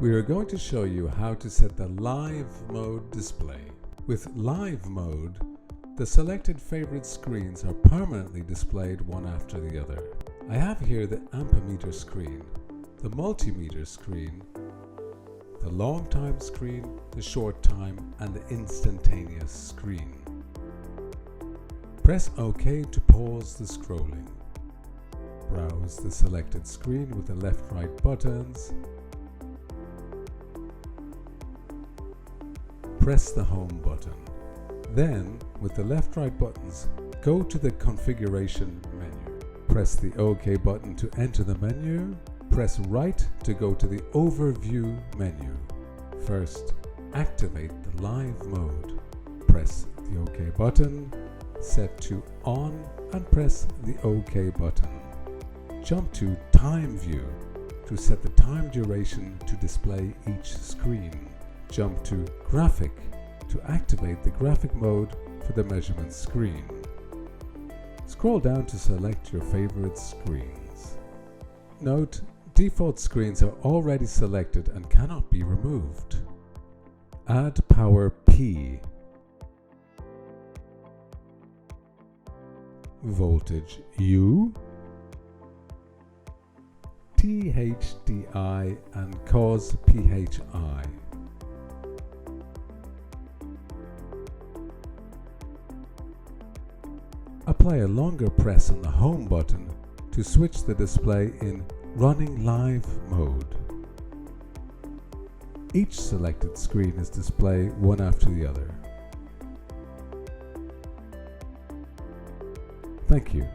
We are going to show you how to set the live mode display. With live mode, the selected favorite screens are permanently displayed one after the other. I have here the Ampmeter screen, the Multimeter screen, the long time screen, the short time, and the instantaneous screen. Press OK to pause the scrolling. Browse the selected screen with the left-right buttons. Press the Home button. Then, with the left-right buttons, go to the Configuration menu. Press the OK button to enter the menu. Press right to go to the Overview menu. First, activate the live mode. Press the OK button, set to On, and press the OK button. Jump to Time View to set the time duration to display each screen. Jump to Graphic to activate the graphic mode for the measurement screen. Scroll down to select your favorite screens. Note, default screens are already selected and cannot be removed. Add power P. Voltage U. THDI and cause PHI. Apply a longer press on the Home button to switch the display in Running Live mode. Each selected screen is displayed one after the other. Thank you.